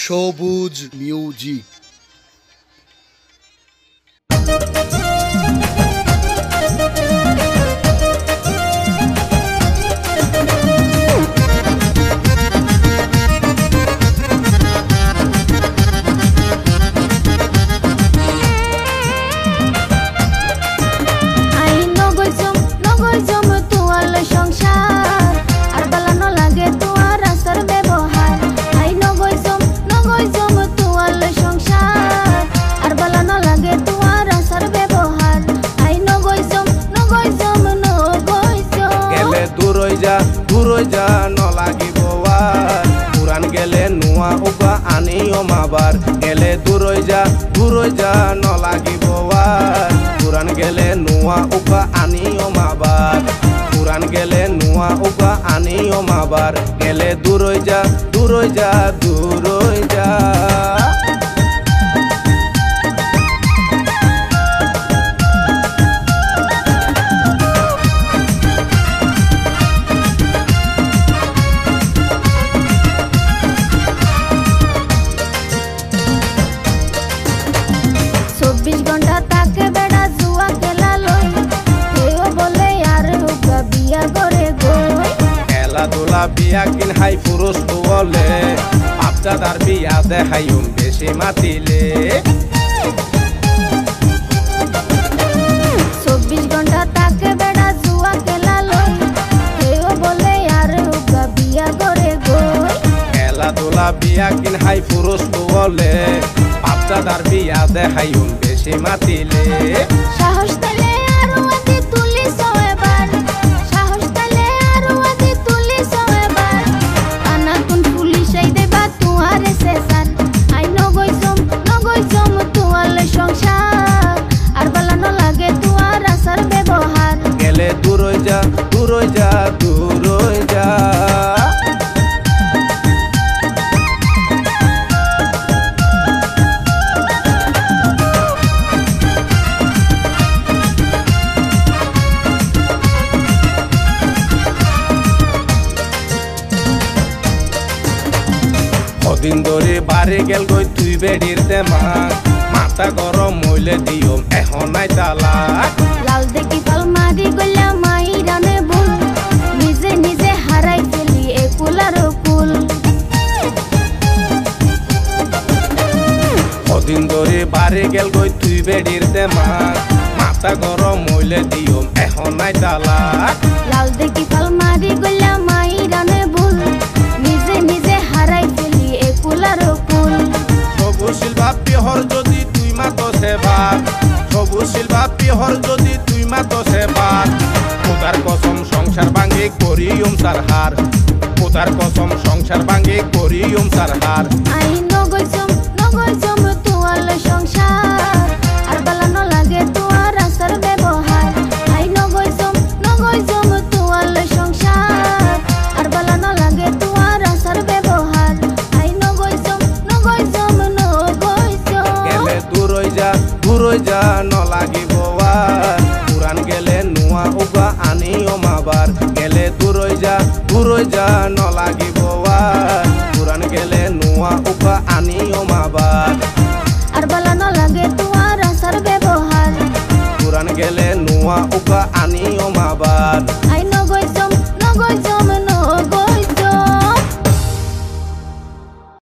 সবুজ মিউজিক। দূরই যা নলাগিব আর পুরান গেলে নুয়া উকা আনিও মাবার গেলে দূরই যা নলাগিব আর পুরান গেলে নুয়া উকা আনিও মাবার পুরান গেলে নুয়া উকা আনিও মাবার গেলে দূরই যা দূরই যা খেলাধুলা বিয়া কিন হাই পুরুষ বলে বাপদাদার বিয়া দেখাই বেশি মাতিলে 24 ঘন্টা তাকে বেড়া জুয়া খেলা লই কেউ বলে আর বিয়া করে গই খেলাধুলা বিয়া কিন হাই পুরুষ বলে বাপদাদার বিয়া দেখাই বেশি মাতিলে সাহস তালে আর ওয়াদি তুলি সয়বার সাহস তালে আর ওয়াদি তুলি সয়বার আনা কোন পুলিশ আই দেবা তুয়ারে সেসার আই নগই জম তুয়ালে সংসার আর বালানো লাগে তুয়ার আসার ব্যবহার গেলে দূরই যা দিন ধরে বাড়ি গেল গই তুই বেডির তেমা মাথা গরম হইলে দিও এখন নাই তালাক লাল দেখি পাল মারি গলা মাই রানে ভুল নিজে হারাই ফেলি একুল আর কুল দিন ধরে বাড়ি গেল গই তুই বেডির তেমা মাথা গরম হইলে দিও এখন নাই তালাক লাল দেখি পাল মারি গলা মাই রানে ভুল নিজে হারাই ফেলি একুল আর কুল সবুজ শিল্পা পিহর যদি তুই মাতো সেবার সবুজ শিল্পা পিহর যদি তুই মাতো সেবার খোদার কসম সংসার ভাঙে করিয়ম সারহার খোদার কসম সংসার ভাঙে করিয়ম সারহার আই নগই জম তুয়ালে সংসার আর বালানো লাগে তুয়ার আসার ব্যবহার আই নগই জম তুয়ালে সংসার আর বালানো লাগে তুয়ার আসার ব্যবহার আই নগই জম গেলে দূরই যা নলাগিব আর পুরান গেলে নুয়া উগা আনিও মাবার গেলে দূরই যা নলাগিব আর পুরান গেলে নুয়া উগা আনিও মাবার আর বালানো লাগে তুয়ার আসার ব্যবহার পুরান গেলে নুয়া উগা আনিও মাবার